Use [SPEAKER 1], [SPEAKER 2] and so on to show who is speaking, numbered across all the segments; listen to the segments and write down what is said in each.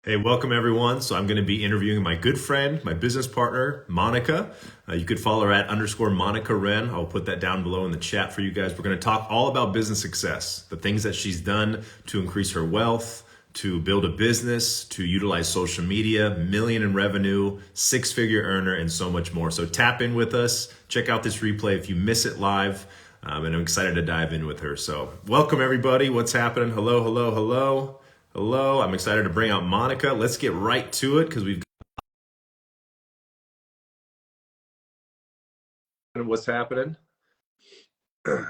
[SPEAKER 1] Hey, welcome everyone. So I'm going to be interviewing my good friend, my business partner, Monica. You could follow her at _Monica_Ren. I'll put that down below in the chat for you guys. We're going to talk all about business success, the things that she's done to increase her wealth, to build a business, to utilize social media, million in revenue, six-figure earner, and so much more. So tap in with us. Check out this replay if you miss it live. And I'm excited to dive in with her. So welcome everybody. What's happening? Hello, hello, hello. Hello, I'm excited to bring out Monica. Let's get right to it because we've got what's happening. Let's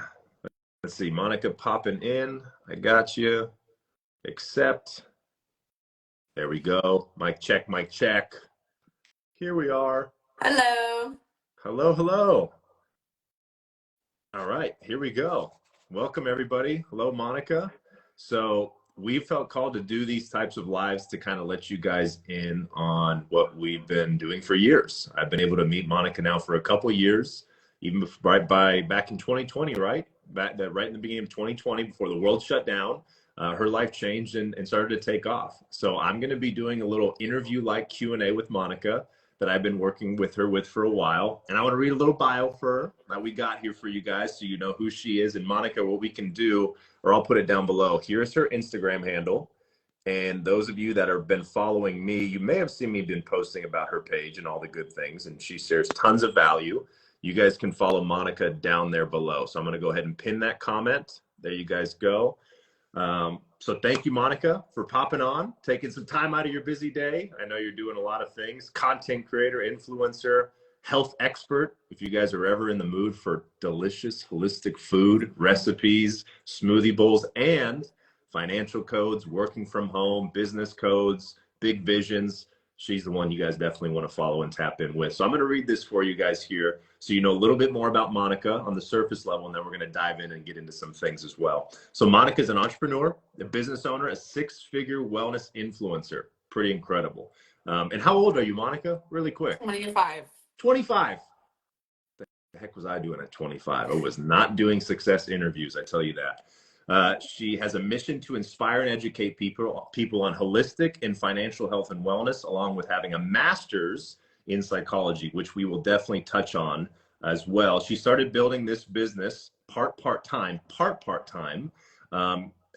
[SPEAKER 1] see, Monica popping in. I got you. Accept. There we go. Mic check, mic check. Here we are.
[SPEAKER 2] Hello.
[SPEAKER 1] Hello, hello. All right, here we go. Welcome everybody. Hello, Monica. So we felt called to do these types of lives to kind of let you guys in on what we've been doing for years. I've been able to meet Monica now for a couple of years, even back in 2020, right? Right in the beginning of 2020, before the world shut down, her life changed and started to take off. So I'm going to be doing a little interview-like Q&A with Monica that I've been working with her for a while. And I want to read a little bio for her that we got here for you guys so you know who she is. And Monica, what we can do, or I'll put it down below. Here's her Instagram handle. And those of you that have been following me, you may have seen me been posting about her page and all the good things. And she shares tons of value. You guys can follow Monica down there below. So I'm going to go ahead and pin that comment. There you guys go. So thank you, Monica, for popping on, taking some time out of your busy day. I know you're doing a lot of things. Content creator, influencer, health expert. If you guys are ever in the mood for delicious, holistic food, recipes, smoothie bowls, and financial codes, working from home, business codes, big visions, she's the one you guys definitely want to follow and tap in with. So I'm going to read this for you guys here so you know a little bit more about Monica on the surface level, and then we're going to dive in and get into some things as well. So Monica is an entrepreneur, a business owner, a six-figure wellness influencer. Pretty incredible. And how old are you, Monica? Really quick.
[SPEAKER 2] 25.
[SPEAKER 1] 25. The heck was I doing at 25? I was not doing success interviews, I tell you that. She has a mission to inspire and educate people on holistic and financial health and wellness, along with having a master's in psychology, which we will definitely touch on as well. She started building this business part-time,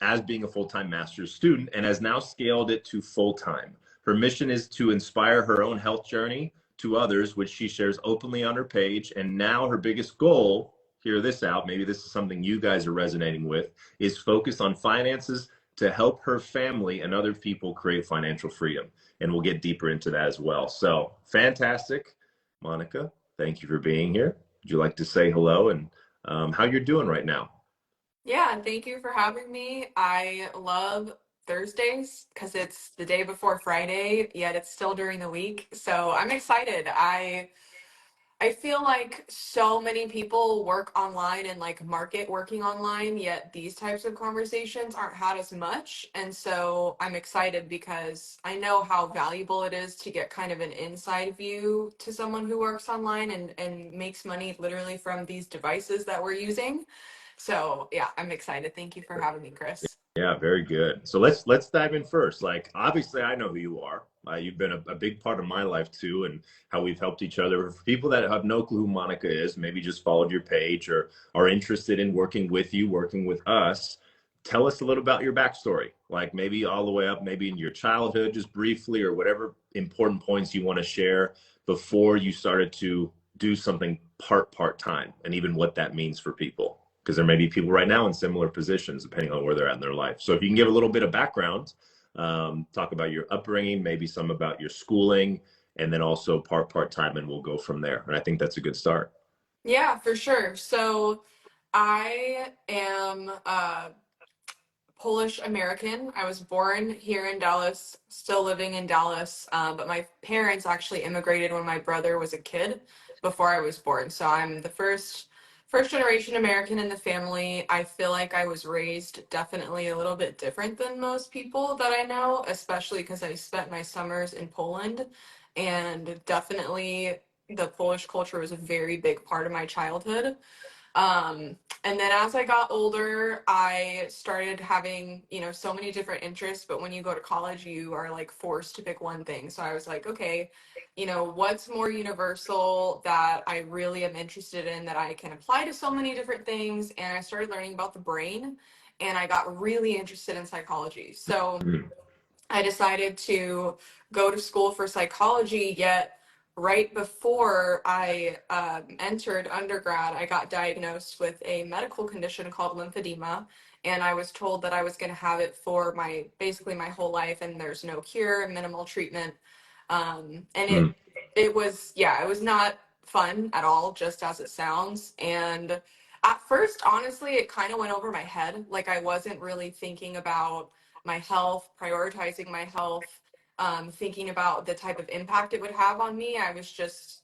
[SPEAKER 1] as being a full-time master's student, and has now scaled it to full-time. Her mission is to inspire her own health journey to others, which she shares openly on her page. And now her biggest goal, hear this out, maybe this is something you guys are resonating with, is focused on finances to help her family and other people create financial freedom. And we'll get deeper into that as well. So fantastic. Monica, thank you for being here. Would you like to say hello and how you're doing right now?
[SPEAKER 2] Yeah, thank you for having me. I love Thursdays because it's the day before Friday, yet it's still during the week. So I'm excited. I feel like so many people work online and like market working online, yet these types of conversations aren't had as much. And so I'm excited because I know how valuable it is to get kind of an inside view to someone who works online and makes money literally from these devices that we're using. So yeah, I'm excited. Thank you for having me, Chris.
[SPEAKER 1] Yeah, very good. So let's dive in first. Like, obviously, I know who you are. You've been a big part of my life too, and how we've helped each other. For people that have no clue who Monica is, maybe just followed your page or are interested in working with you, working with us. Tell us a little about your backstory, like maybe all the way up, maybe in your childhood, just briefly, or whatever important points you want to share before you started to do something part-time, and even what that means for people, because there may be people right now in similar positions depending on where they're at in their life. So if you can give a little bit of background, talk about your upbringing, maybe some about your schooling, and then also part-time, and we'll go from there. And I think that's a good start.
[SPEAKER 2] Yeah, for sure. So I am Polish American. I was born here in Dallas, still living in Dallas, but my parents actually immigrated when my brother was a kid before I was born. So I'm the first generation American in the family. I feel like I was raised definitely a little bit different than most people that I know, especially because I spent my summers in Poland, and definitely the Polish culture was a very big part of my childhood. And then as I got older, I started having, so many different interests. But when you go to college, you are like forced to pick one thing. So I was like, okay, what's more universal that I really am interested in that I can apply to so many different things? And I started learning about the brain, and I got really interested in psychology. So
[SPEAKER 1] Mm.
[SPEAKER 2] I decided to go to school for psychology, yet right before I entered undergrad, I got diagnosed with a medical condition called lymphedema, and I was told that I was going to have it for basically my whole life, and there's no cure, minimal treatment. And
[SPEAKER 1] Mm.
[SPEAKER 2] it was, yeah, it was not fun at all, just as it sounds. And at first, honestly, it kind of went over my head. Like, I wasn't really thinking about my health, prioritizing my health, thinking about the type of impact it would have on me. I was just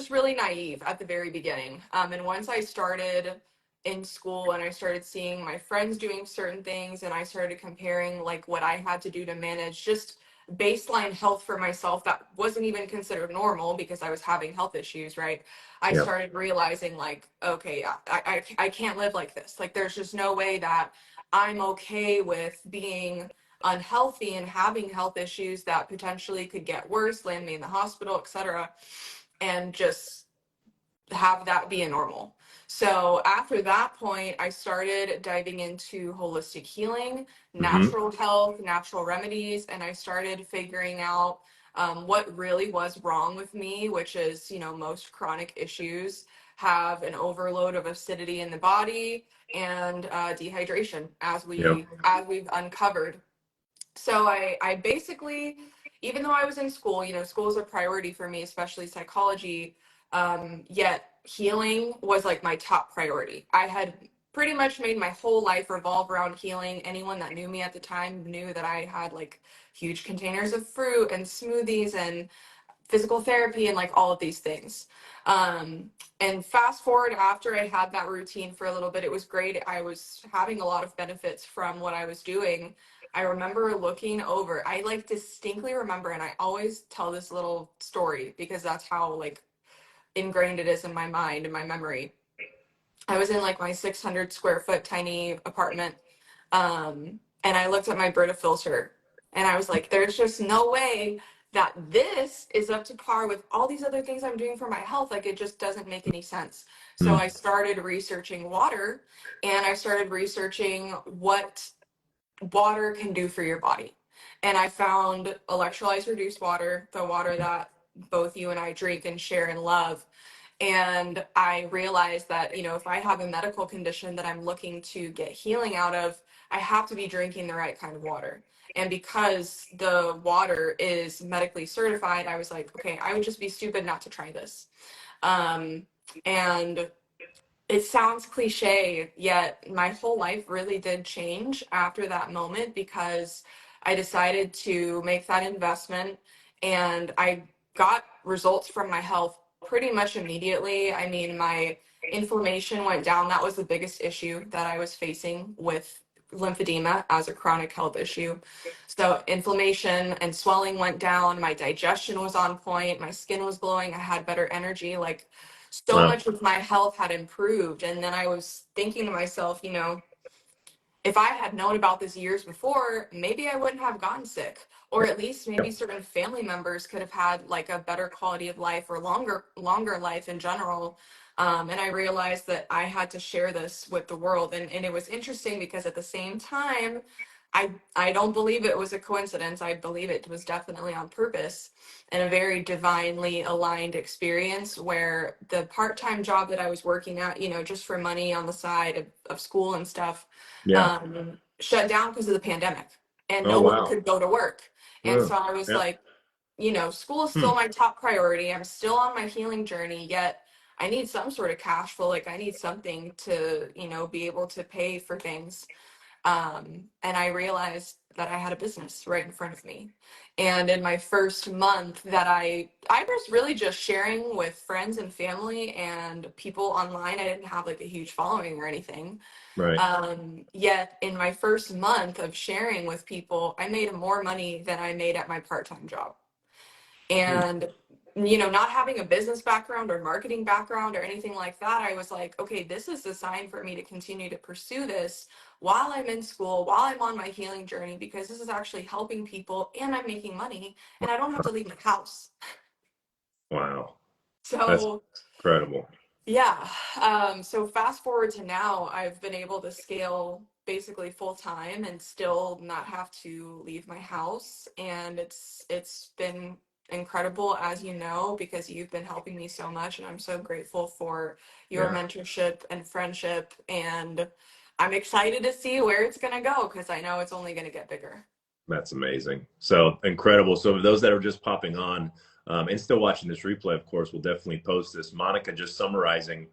[SPEAKER 2] really naive at the very beginning. And once I started in school and I started seeing my friends doing certain things, and I started comparing like what I had to do to manage just baseline health for myself that wasn't even considered normal because I was having health issues, right? I
[SPEAKER 1] Yeah.
[SPEAKER 2] started realizing like, okay, yeah, I can't live like this. Like, there's just no way that I'm okay with being unhealthy and having health issues that potentially could get worse, land me in the hospital, etc., and just have that be a normal. So after that point, I started diving into holistic healing,
[SPEAKER 1] Mm-hmm.
[SPEAKER 2] natural health, natural remedies, and I started figuring out what really was wrong with me, which is, most chronic issues have an overload of acidity in the body and dehydration, as
[SPEAKER 1] Yeah.
[SPEAKER 2] we've uncovered. So I basically, even though I was in school, school is a priority for me, especially psychology, yet healing was like my top priority. I had pretty much made my whole life revolve around healing. Anyone that knew me at the time knew that I had like huge containers of fruit and smoothies and physical therapy and like all of these things. Um, and fast forward, after I had that routine for a little bit, it was great. I was having a lot of benefits from what I was doing. I remember looking over, I like distinctly remember, and I always tell this little story because that's how like ingrained it is in my mind and my memory. I was in like my 600 square foot tiny apartment. And I looked at my Brita filter and I was like, there's just no way that this is up to par with all these other things I'm doing for my health. Like, it just doesn't make any sense. So
[SPEAKER 1] Mm.
[SPEAKER 2] I started researching water, and I started researching what water can do for your body. And I found electrolytes reduced water, the water that both you and I drink and share and love. And I realized that, if I have a medical condition that I'm looking to get healing out of, I have to be drinking the right kind of water. And because the water is medically certified, I was like, okay, I would just be stupid not to try this. Um, and it sounds cliche, yet my whole life really did change after that moment because I decided to make that investment, and I got results from my health pretty much immediately. I mean, my inflammation went down. That was the biggest issue that I was facing with lymphedema as a chronic health issue. So inflammation and swelling went down. My digestion was on point. My skin was glowing. I had better energy. Like, so
[SPEAKER 1] Wow.
[SPEAKER 2] much of my health had improved. And then I was thinking to myself, if I had known about this years before, maybe I wouldn't have gotten sick, or at least
[SPEAKER 1] Yeah.
[SPEAKER 2] maybe certain family members could have had like a better quality of life or longer life in general. And I realized that I had to share this with the world. And it was interesting because at the same time, I don't believe it was a coincidence. I believe it was definitely on purpose and a very divinely aligned experience where the part-time job that I was working at, just for money on the side of school and stuff,
[SPEAKER 1] Yeah.
[SPEAKER 2] shut down because of the pandemic, and
[SPEAKER 1] Oh,
[SPEAKER 2] no one
[SPEAKER 1] wow.
[SPEAKER 2] could go to work. And
[SPEAKER 1] Mm.
[SPEAKER 2] so I was
[SPEAKER 1] Yeah.
[SPEAKER 2] like, school is
[SPEAKER 1] Hmm.
[SPEAKER 2] still my top priority. I'm still on my healing journey, yet I need some sort of cash flow. Like, I need something to, be able to pay for things. And I realized that I had a business right in front of me. And in my first month that I was really just sharing with friends and family and people online. I didn't have like a huge following or anything.
[SPEAKER 1] Right.
[SPEAKER 2] Yet in my first month of sharing with people, I made more money than I made at my part-time job.
[SPEAKER 1] Hmm.
[SPEAKER 2] And not having a business background or marketing background or anything like that, I was like, okay, this is the sign for me to continue to pursue this while I'm in school, while I'm on my healing journey, because this is actually helping people and I'm making money and I don't have to leave my house.
[SPEAKER 1] Wow. That's
[SPEAKER 2] So
[SPEAKER 1] incredible.
[SPEAKER 2] yeah. So fast forward to now, I've been able to scale basically full time and still not have to leave my house. And it's been incredible, as you know, because you've been helping me so much. And I'm so grateful for your
[SPEAKER 1] Yeah.
[SPEAKER 2] mentorship and friendship. And I'm excited to see where it's gonna go because I know it's only gonna get bigger.
[SPEAKER 1] That's amazing. So incredible. So for those that are just popping on and still watching this replay, of course, we'll definitely post this. Monica just summarizing,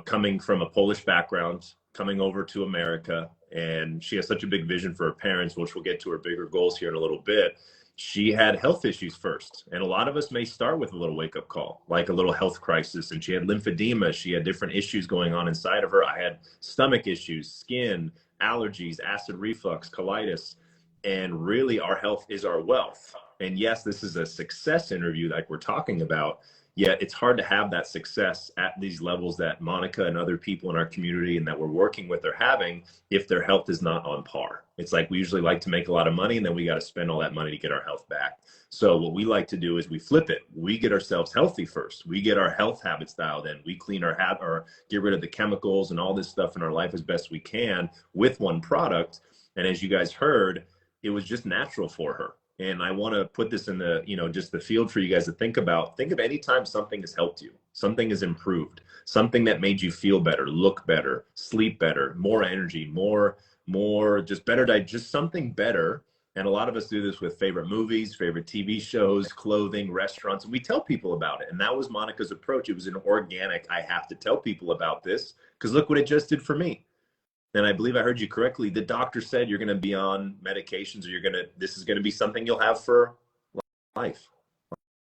[SPEAKER 1] coming from a Polish background, coming over to America, and she has such a big vision for her parents, which we'll get to her bigger goals here in a little bit. She had health issues first. And a lot of us may start with a little wake up call, like a little health crisis. And she had lymphedema. She had different issues going on inside of her. I had stomach issues, skin, allergies, acid reflux, colitis. And really, our health is our wealth. And yes, this is a success interview like we're talking about, yet it's hard to have that success at these levels that Monica and other people in our community and that we're working with are having if their health is not on par. It's like we usually like to make a lot of money and then we got to spend all that money to get our health back. So what we like to do is we flip it. We get ourselves healthy first. We get our health habits dialed in. We clean our habit or get rid of the chemicals and all this stuff in our life as best we can with one product. And as you guys heard, it was just natural for her. And I want to put this in the, just the field for you guys to think about. Think of any time something has helped you, something has improved, something that made you feel better, look better, sleep better, more energy, more, just better, just something better. And a lot of us do this with favorite movies, favorite TV shows, clothing, restaurants, and we tell people about it. And that was Monica's approach. It was an organic, I have to tell people about this because look what it just did for me. And I believe I heard you correctly. The doctor said you're going to be on medications or this is going to be something you'll have for life.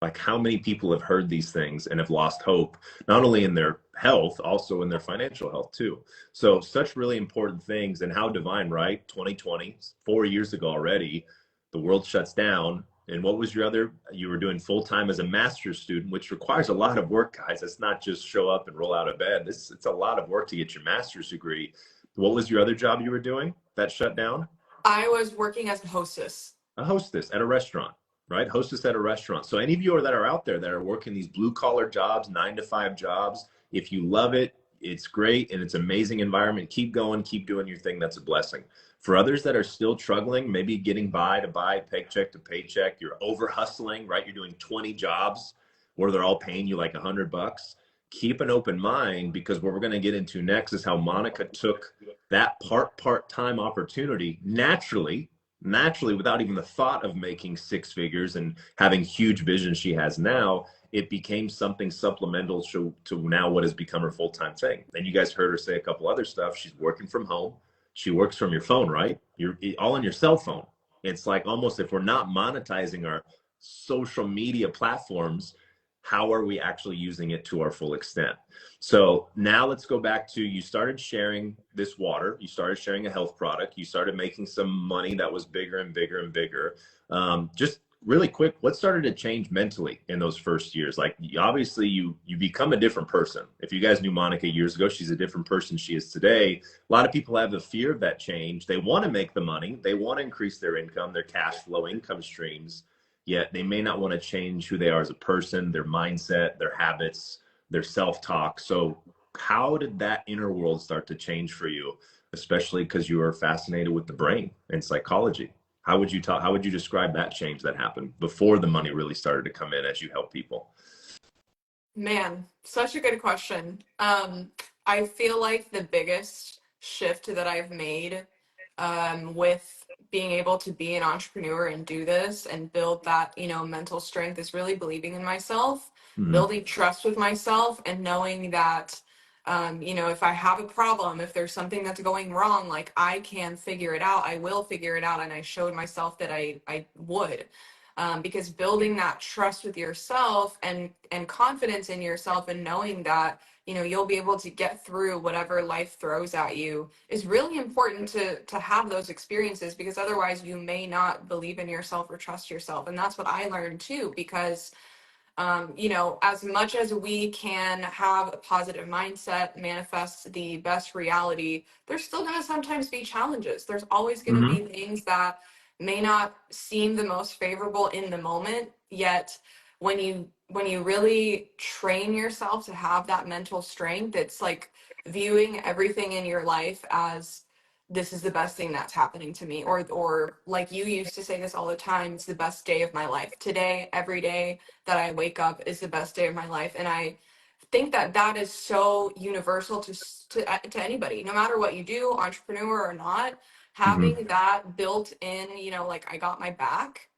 [SPEAKER 1] Like how many people have heard these things and have lost hope, not only in their health, also in their financial health too. So such really important things and how divine, right? 2020, 4 years ago already, the world shuts down. And what was you were doing full-time as a master's student, which requires a lot of work, guys. It's not just show up and roll out of bed. It's a lot of work to get your master's degree. What was your other job you were doing that shut down?
[SPEAKER 2] I was working as a hostess.
[SPEAKER 1] A hostess at a restaurant, right? Hostess at a restaurant. So any of you that are out there that are working these blue collar jobs, 9-to-5 jobs, if you love it, it's great and it's an amazing environment. Keep going, keep doing your thing. That's a blessing. For others that are still struggling, maybe getting by, paycheck to paycheck, you're over hustling, right? You're doing 20 jobs where they're all paying you like $100. Keep an open mind because what we're going to get into next is how Monica took that part-time opportunity naturally without even the thought of making six figures and having huge vision she has now. It became something supplemental to now what has become her full-time thing. And you guys heard her say a couple other stuff. She's working from home. She works from your phone, right? You're all on your cell phone. It's like almost if we're not monetizing our social media platforms, how are we actually using it to our full extent? So now let's go back to, you started sharing this water, you started sharing a health product, you started making some money that was bigger and bigger and bigger. Just really quick, what started to change mentally in those first years? Like obviously you become a different person. If you guys knew Monica years ago, she's a different person she is today. A lot of people have the fear of that change. They want to make the money, they want to increase their income, their cash flow income streams, yet they may not want to change who they are as a person, their mindset, their habits, their self-talk. So how did that inner world start to change for you, especially because you were fascinated with the brain and psychology? How would you describe that change that happened before the money really started to come in as you help people?
[SPEAKER 2] Man, such a good question. I feel like the biggest shift that I've made with being able to be an entrepreneur and do this and build that, mental strength is really believing in myself, building trust with myself, and knowing that, if I have a problem, if there's something that's going wrong, like I can figure it out, I will figure it out. And I showed myself that I would. Because building that trust with yourself and confidence in yourself and knowing that you'll be able to get through whatever life throws at you is really important to have those experiences, because otherwise you may not believe in yourself or trust yourself. And that's what I learned too, because You know, as much as we can have a positive mindset, manifest the best reality, there's still going to sometimes be challenges. There's always going to
[SPEAKER 1] Mm-hmm.
[SPEAKER 2] be things that may not seem the most favorable in the moment, yet when you really train yourself to have that mental strength, it's like viewing everything in your life as this is the best thing that's happening to me, or like you used to say this all the time, it's the best day of my life. Today, every day that I wake up is the best day of my life. And I think that that is so universal to anybody, no matter what you do, entrepreneur or not,
[SPEAKER 1] Mm-hmm.
[SPEAKER 2] having that built in, you know, like I got my back.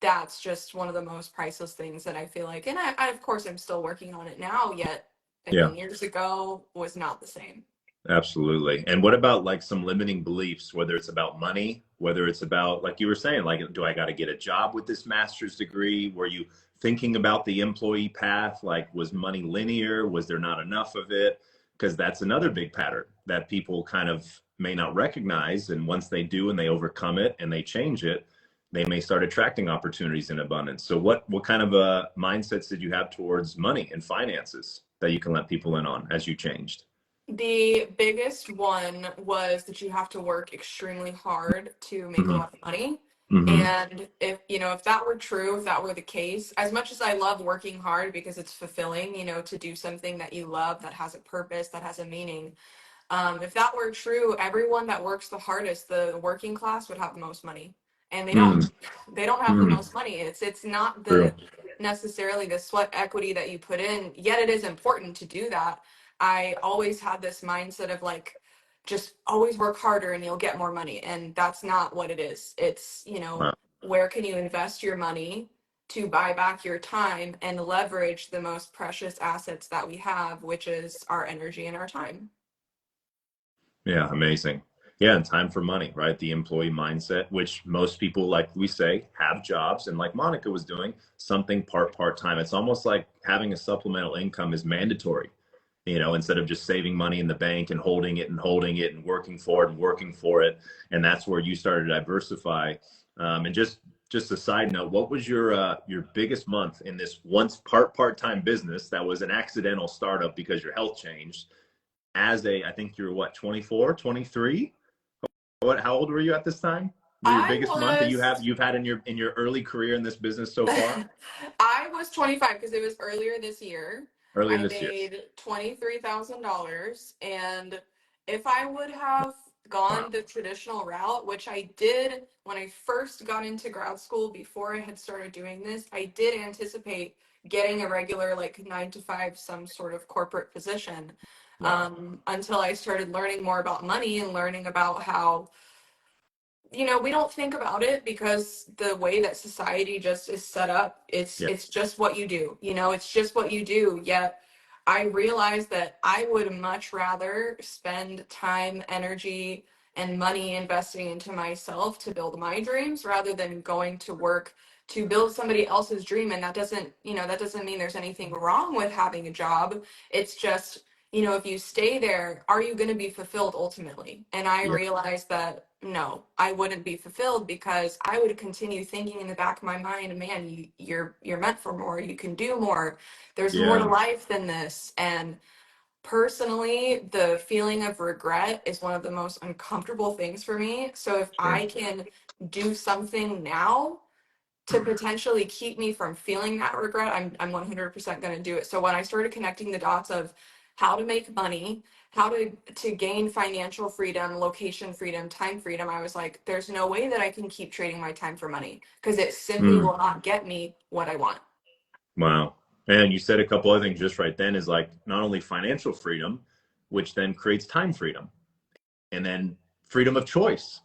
[SPEAKER 2] That's just one of the most priceless things that I feel like. And I of course, I'm still working on it now, yet, I
[SPEAKER 1] Yeah.
[SPEAKER 2] mean, years ago was not the same.
[SPEAKER 1] Absolutely. And what about like some limiting beliefs, whether it's about money, whether it's about, like you were saying, like, do I got to get a job with this master's degree? Were you thinking about the employee path? Like, was money linear? Was there not enough of it? Because that's another big pattern that people kind of may not recognize. And once they do and they overcome it and they change it, they may start attracting opportunities in abundance. So what kind of mindsets did you have towards money and finances that you can let people in on as you changed?
[SPEAKER 2] The biggest one was that you have to work extremely hard to make a
[SPEAKER 1] Mm-hmm.
[SPEAKER 2] lot of money.
[SPEAKER 1] Mm-hmm.
[SPEAKER 2] And if, you know, if that were true, if that were the case, as much as I love working hard because it's fulfilling, you know, to do something that you love, that has a purpose, that has a meaning, if that were true, everyone that works the hardest, the working class, would have the most money, and they don't.
[SPEAKER 1] Mm,
[SPEAKER 2] They don't have the
[SPEAKER 1] mm,
[SPEAKER 2] most money. It's not
[SPEAKER 1] true.
[SPEAKER 2] the necessarily the sweat equity that you put in. Yet it is important to do that. I always had this mindset of like, just always work harder and you'll get more money, and that's not what it is. It's, you know,
[SPEAKER 1] Wow.
[SPEAKER 2] where can you invest your money to buy back your time and leverage the most precious assets that we have, which is our energy and our time.
[SPEAKER 1] Yeah, amazing. Yeah, and time for money, right? The employee mindset, which most people, like we say, have jobs, and like Monica was doing, something part time. It's almost like having a supplemental income is mandatory, instead of just saving money in the bank and holding it and working for it and working for it. And that's where you started to diversify. And just a side note, what was your biggest month in this once part-time business that was an accidental startup because your health changed? I think you're what, 24, 23? How old were you at this time? Your
[SPEAKER 2] I
[SPEAKER 1] biggest month that
[SPEAKER 2] was
[SPEAKER 1] you've had in your early career in this business so far?
[SPEAKER 2] I was 25 because it was earlier this year.
[SPEAKER 1] Earlier
[SPEAKER 2] I
[SPEAKER 1] this year.
[SPEAKER 2] made $23,000, and if I would have
[SPEAKER 1] Wow.
[SPEAKER 2] gone the traditional route, which I did when I first got into grad school before I had started doing this, I did anticipate getting a regular like 9 to 5 some sort of corporate position,
[SPEAKER 1] Wow.
[SPEAKER 2] until I started learning more about money and learning about how, you know, we don't think about it because the way that society just is set up,
[SPEAKER 1] Yeah.
[SPEAKER 2] it's just what you do, you know, it's just what you do. Yet I realized that I would much rather spend time, energy, and money investing into myself to build my dreams rather than going to work to build somebody else's dream. And that doesn't, you know, that doesn't mean there's anything wrong with having a job. It's just, you know, if you stay there, are you going to be fulfilled ultimately? And I
[SPEAKER 1] Yeah.
[SPEAKER 2] realized that no, I wouldn't be fulfilled because I would continue thinking in the back of my mind, man, you're meant for more. You can do more. There's more to
[SPEAKER 1] Yeah.
[SPEAKER 2] life than this. And personally, the feeling of regret is one of the most uncomfortable things for me. So if
[SPEAKER 1] Sure.
[SPEAKER 2] I can do something now to potentially keep me from feeling that regret, I'm 100% going to do it. So when I started connecting the dots of how to make money, how to gain financial freedom, location freedom, time freedom, I was like, there's no way that I can keep trading my time for money because it simply
[SPEAKER 1] Mm.
[SPEAKER 2] will not get me what I want.
[SPEAKER 1] Wow. And you said a couple other things just right then is like not only financial freedom, which then creates time freedom, and then freedom of choice.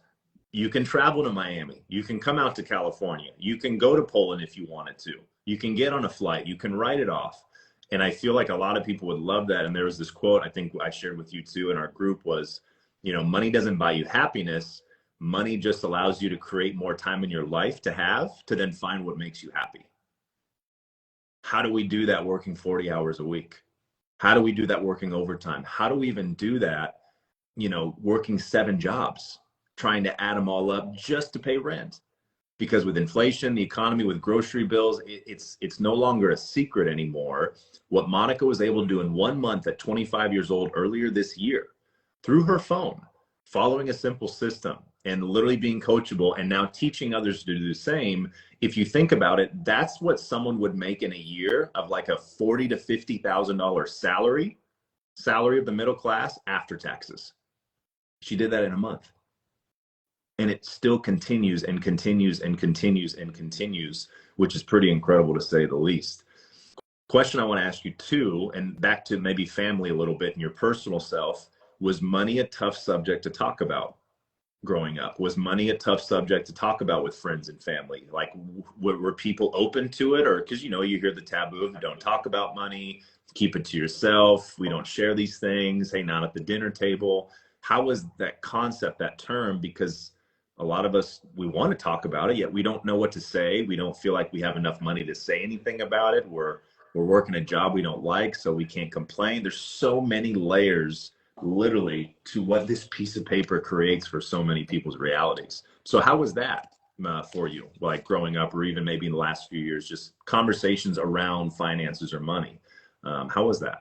[SPEAKER 1] You can travel to Miami. You can come out to California. You can go to Poland if you wanted to. You can get on a flight. You can write it off. And I feel like a lot of people would love that. And there was this quote I think I shared with you too in our group was, money doesn't buy you happiness. Money just allows you to create more time in your life to then find what makes you happy. How do we do that working 40 hours a week? How do we do that working overtime? How do we even do that, working 7 jobs, trying to add them all up just to pay rent? because with inflation, the economy, with grocery bills, it's no longer a secret anymore. What Monica was able to do in 1 month at 25 years old earlier this year through her phone, following a simple system and literally being coachable and now teaching others to do the same. If you think about it, that's what someone would make in a year of like a $40,000 to $50,000 salary of the middle class after taxes. She did that in a month. And it still continues and continues and continues and continues, which is pretty incredible to say the least. Question I want to ask you too, and back to maybe family a little bit and your personal self, was money a tough subject to talk about growing up? Was money a tough subject to talk about with friends and family? Like, were people open to it? Or, because, you know, you hear the taboo of don't talk about money, keep it to yourself, we don't share these things, hey, not at the dinner table. How was that concept, that term? Because a lot of us, we want to talk about it, yet we don't know what to say. We don't feel like we have enough money to say anything about it. We're working a job we don't like, so we can't complain. There's so many layers literally to what this piece of paper creates for so many people's realities. So how was that for you, like growing up, or even maybe in the last few years, just conversations around finances or money? How was that?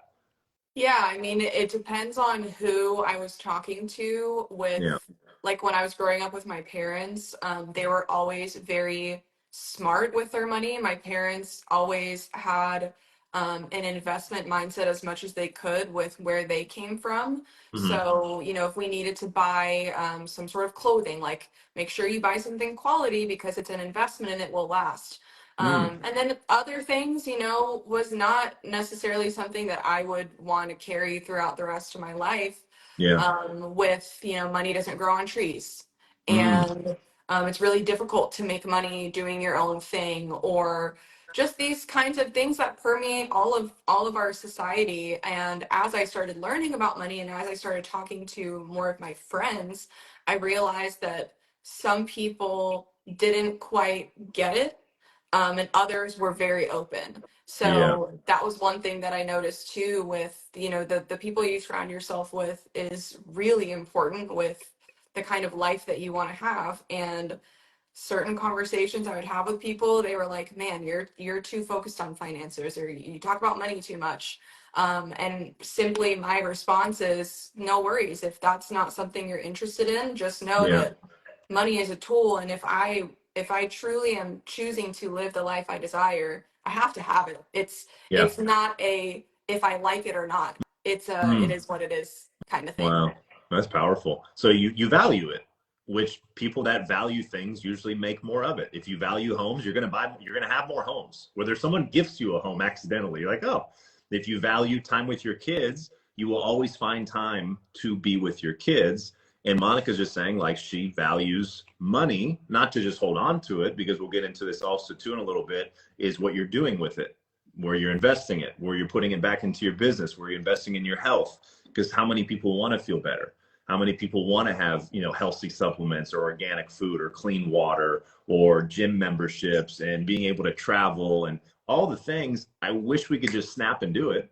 [SPEAKER 2] Yeah, I mean, it depends on who I was talking to with,
[SPEAKER 1] Yeah.
[SPEAKER 2] like when I was growing up with my parents, they were always very smart with their money. My parents always had an investment mindset as much as they could with where they came from.
[SPEAKER 1] Mm-hmm.
[SPEAKER 2] So, you know, if we needed to buy some sort of clothing, like make sure you buy something quality because it's an investment and it will last.
[SPEAKER 1] Mm.
[SPEAKER 2] And then other things, you know, was not necessarily something that I would want to carry throughout the rest of my life.
[SPEAKER 1] Yeah.
[SPEAKER 2] With, you know, money doesn't grow on trees.
[SPEAKER 1] Mm.
[SPEAKER 2] And it's really difficult to make money doing your own thing, or just these kinds of things that permeate all of our society. And as I started learning about money and as I started talking to more of my friends, I realized that some people didn't quite get it, and others were very open.
[SPEAKER 1] Yeah.
[SPEAKER 2] So that was one thing that I noticed too with, you know, the people you surround yourself with is really important with the kind of life that you want to have. And certain conversations I would have with people, they were like, man, you're too focused on finances, or you talk about money too much. And simply my response is, no worries. If that's not something you're interested in, just know
[SPEAKER 1] Yeah.
[SPEAKER 2] that money is a tool, and if I truly am choosing to live the life I desire, I have to have it.
[SPEAKER 1] Yeah.
[SPEAKER 2] It's not a if I like it or not. It's a it
[SPEAKER 1] Mm.
[SPEAKER 2] is what it is kind of thing.
[SPEAKER 1] Wow, that's powerful. So you value it, which people that value things usually make more of it. If you value homes, you're gonna have more homes. Whether someone gifts you a home accidentally, you're like, oh. If you value time with your kids, you will always find time to be with your kids. And Monica's just saying, like, she values money, not to just hold on to it, because we'll get into this also too in a little bit, is what you're doing with it, where you're investing it, where you're putting it back into your business, where you're investing in your health. Because how many people want to feel better? How many people want to have, you know, healthy supplements or organic food or clean water or gym memberships and being able to travel and all the things? I wish we could just snap and do it,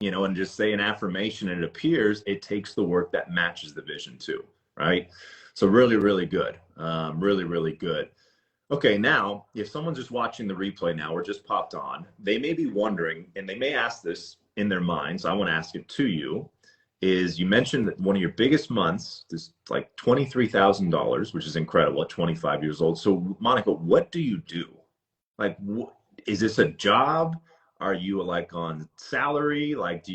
[SPEAKER 1] you know, and just say an affirmation and it appears. It takes the work that matches the vision too, right? So really, really good. Really, really good. Okay, now, if someone's just watching the replay now or just popped on, they may be wondering, and they may ask this in their minds, so I want to ask it to you, is you mentioned that one of your biggest months is like $23,000, which is incredible at 25 years old. So, Monica, what do you do? Like, is this a job? Are you like on salary? Like,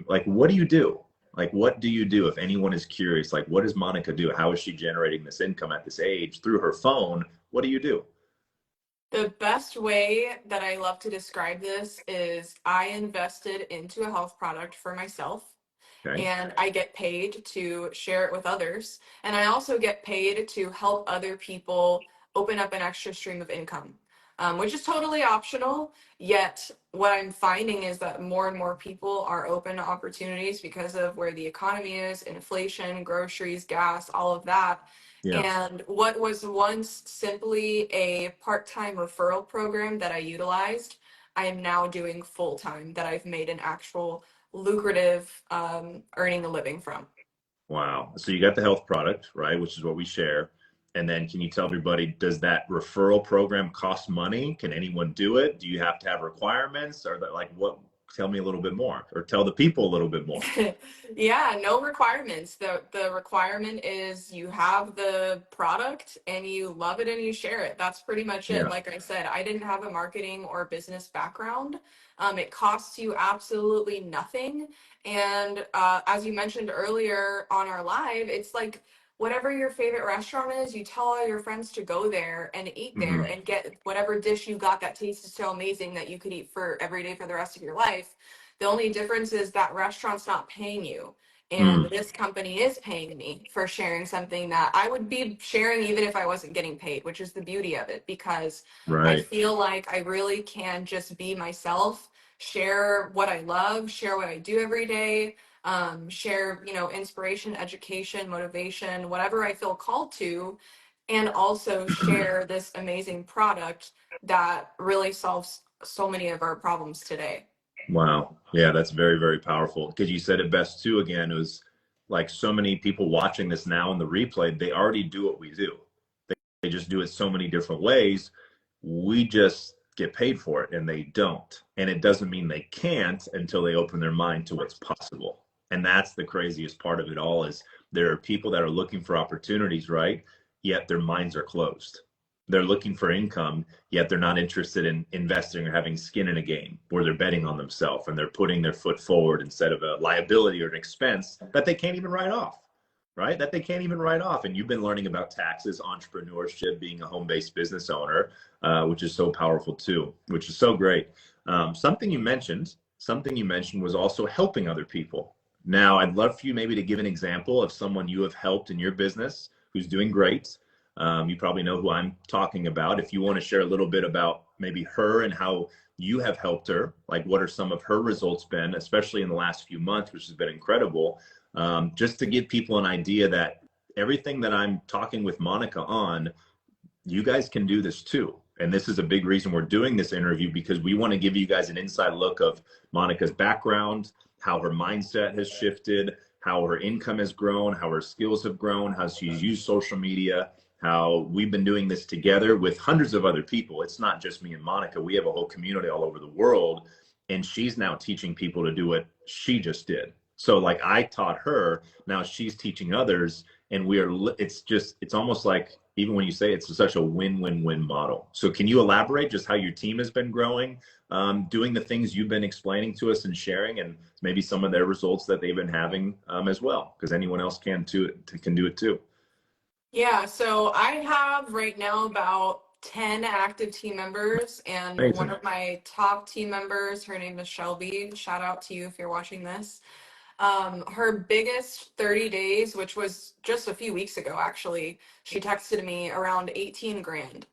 [SPEAKER 1] like, what do you do? Like, what do you do if anyone is curious? Like, what does Monica do? How is she generating this income at this age through her phone? What do you do?
[SPEAKER 2] The best way that I love to describe this is I invested into a health product for myself,
[SPEAKER 1] Okay.
[SPEAKER 2] and I get paid to share it with others. And I also get paid to help other people open up an extra stream of income, which is totally optional. Yet, what I'm finding is that more and more people are open to opportunities because of where the economy is, inflation, groceries, gas, all of that.
[SPEAKER 1] Yeah.
[SPEAKER 2] And what was once simply a part time referral program that I utilized, I am now doing full time, that I've made an actual lucrative earning a living from.
[SPEAKER 1] Wow. So you got the health product, right? Which is what we share. And then can you tell everybody, does that referral program cost money? Can anyone do it? Do you have to have requirements, or that, like, what? Tell me a little bit more, or tell the people a little bit more.
[SPEAKER 2] Yeah, no requirements. The requirement is you have the product and you love it and you share it. That's pretty much it.
[SPEAKER 1] Yeah.
[SPEAKER 2] Like I said, I didn't have a marketing or business background. It costs you absolutely nothing. And as you mentioned earlier on our live, it's like whatever your favorite restaurant is, you tell all your friends to go there and eat there and get whatever dish you got that tastes so amazing that you could eat for every day for the rest of your life. The only difference is that restaurant's not paying you. And this company is paying me for sharing something that I would be sharing even if I wasn't getting paid, which is the beauty of it, because I
[SPEAKER 1] Right.
[SPEAKER 2] feel like I really can just be myself, share what I love, share what I do every day, share, inspiration, education, motivation, whatever I feel called to, and also share this amazing product that really solves so many of our problems today.
[SPEAKER 1] Wow. Yeah, that's very, very powerful. Because you said it best too. Again, it was like so many people watching this now in the replay, they already do what we do. They just do it so many different ways. We just get paid for it and they don't. And it doesn't mean they can't until they open their mind to what's possible. And that's the craziest part of it all, is there are people that are looking for opportunities, right? Yet their minds are closed. They're looking for income, yet they're not interested in investing or having skin in a game where they're betting on themselves and they're putting their foot forward instead of a liability or an expense that they can't even write off, right? That they can't even write off. And you've been learning about taxes, entrepreneurship, being a home-based business owner, which is so powerful too, which is so great. Something you mentioned was also helping other people. Now, I'd love for you maybe to give an example of someone you have helped in your business who's doing great. You probably know who I'm talking about. If you want to share a little bit about maybe her and how you have helped her, like what are some of her results been, especially in the last few months, which has been incredible, just to give people an idea that everything that I'm talking with Monica on, you guys can do this too. And this is a big reason we're doing this interview, because we want to give you guys an inside look of Monica's background, how her mindset has shifted, how her income has grown, how her skills have grown, how she's used social media, how we've been doing this together with hundreds of other people. It's not just me and Monica. We have a whole community all over the world, and she's now teaching people to do what she just did. So like I taught her, now she's teaching others, and it's almost like, even when you say it's such a win-win-win model. So can you elaborate just how your team has been growing, doing the things you've been explaining to us and sharing, and maybe some of their results that they've been having as well, because anyone else can do it too.
[SPEAKER 2] Yeah, so I have right now about 10 active team members, and
[SPEAKER 1] Amazing.
[SPEAKER 2] one of my top team members, her name is Shelby. Shout out to you if you're watching this. Her biggest 30 days, which was just a few weeks ago, actually, she texted me around 18 grand.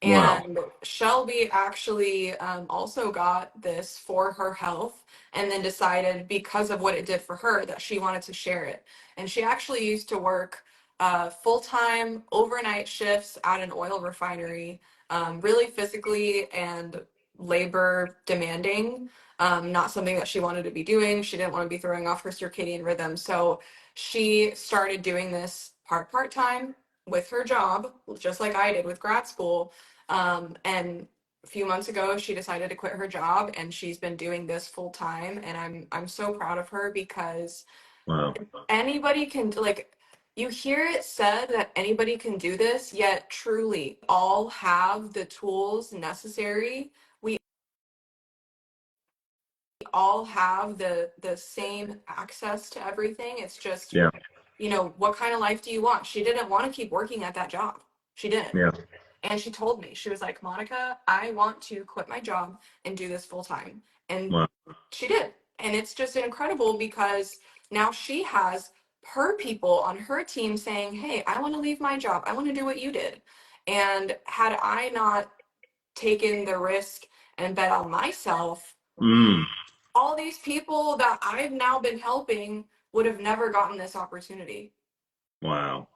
[SPEAKER 1] Wow.
[SPEAKER 2] And Shelby actually also got this for her health, and then decided, because of what it did for her, that she wanted to share it. And she actually used to work full-time overnight shifts at an oil refinery, really physically and labor demanding, not something that she wanted to be doing. She didn't want to be throwing off her circadian rhythm. So she started doing this part-time with her job, just like I did with grad school. And a few months ago, she decided to quit her job, and she's been doing this full time. And I'm so proud of her, because
[SPEAKER 1] Wow.
[SPEAKER 2] anybody can, like, you hear it said that anybody can do this, yet truly all have the tools necessary. We all have the same access to everything. It's just,
[SPEAKER 1] Yeah.
[SPEAKER 2] what kind of life do you want? She didn't want to keep working at that job. She didn't.
[SPEAKER 1] Yeah.
[SPEAKER 2] And she told me, she was like, Monica, I want to quit my job and do this full time. And
[SPEAKER 1] Wow.
[SPEAKER 2] she did. And it's just incredible, because now she has her people on her team saying, hey, I want to leave my job. I want to do what you did. And had I not taken the risk and bet on myself, all these people that I've now been helping would have never gotten this opportunity.
[SPEAKER 1] Wow.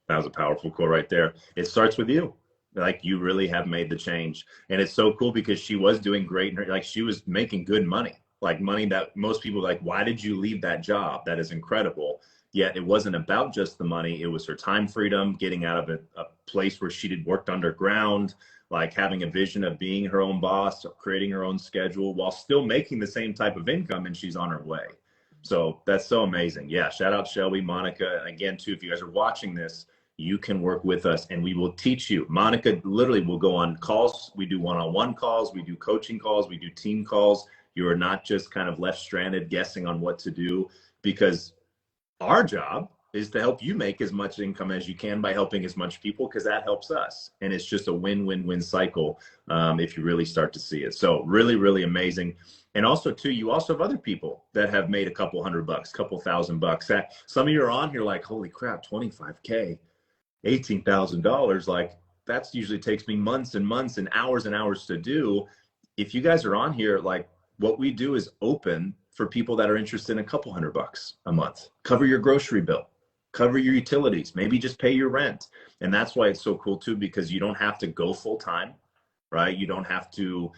[SPEAKER 1] That was a powerful quote right there. It starts with you. Like, you really have made the change. And it's so cool, because she was doing great. And like, she was making good money, like money that most people like, why did you leave that job? That is incredible. Yet it wasn't about just the money. It was her time freedom, getting out of a place where she'd worked underground, like having a vision of being her own boss, creating her own schedule while still making the same type of income, and she's on her way. So that's so amazing. Yeah, shout out Shelby, Monica. Again, too, if you guys are watching this, you can work with us and we will teach you. Monica literally will go on calls. We do one-on-one calls. We do coaching calls. We do team calls. You are not just kind of left stranded guessing on what to do, because our job is to help you make as much income as you can by helping as much people, because that helps us. And it's just a win-win-win cycle if you really start to see it. So really, really amazing. And also too, you also have other people that have made a couple $100, couple $1,000. That some of you are on here like, holy crap, 25K, $18,000. Like that's usually takes me months and months and hours to do. If you guys are on here, like what we do is open for people that are interested in a couple $100 a month. Cover your grocery bill, cover your utilities, maybe just pay your rent. And that's why it's so cool too, because you don't have to go full time, right? You don't have to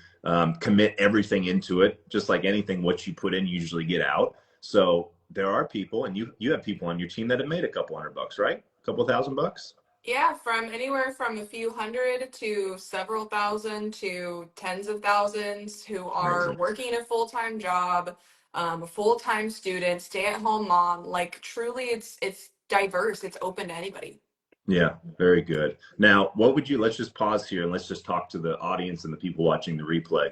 [SPEAKER 1] commit everything into it. Just like anything, what you put in, you usually get out. So there are people, and you have people on your team that have made a couple $100, right? A couple $1,000.
[SPEAKER 2] Yeah, from anywhere from a few hundred to several thousand to tens of thousands, who are
[SPEAKER 1] Amazing.
[SPEAKER 2] working a full-time job, a full-time student, stay-at-home mom. Like truly, it's diverse. It's open to anybody.
[SPEAKER 1] Yeah, very good. Now, what would you, let's just pause here and let's just talk to the audience and the people watching the replay.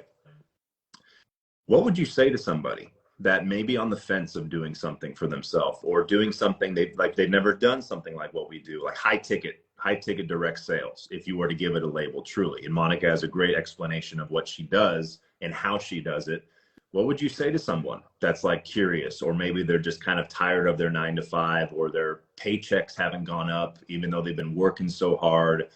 [SPEAKER 1] What would you say to somebody that may be on the fence of doing something for themselves, or doing something they've never done something like what we do, like high ticket direct sales, if you were to give it a label truly? And Monica has a great explanation of what she does and how she does it. What would you say to someone that's like curious, or maybe they're just kind of tired of their 9 to 5, or their paychecks haven't gone up even though they've been working so hard?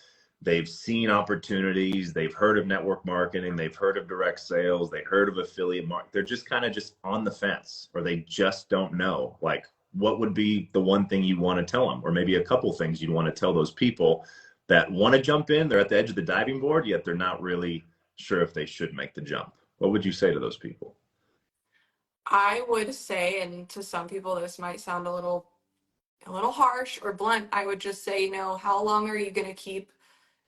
[SPEAKER 1] They've seen opportunities, they've heard of network marketing, they've heard of direct sales, they heard of affiliate marketing. They're just kind of just on the fence, or they just don't know. Like, what would be the one thing you want to tell them, or maybe a couple things you'd want to tell those people that want to jump in? They're at the edge of the diving board, yet they're not really sure if they should make the jump. What would you say to those people?
[SPEAKER 2] I would say, and to some people this might sound a little harsh or blunt, I would just say, how long are you going to keep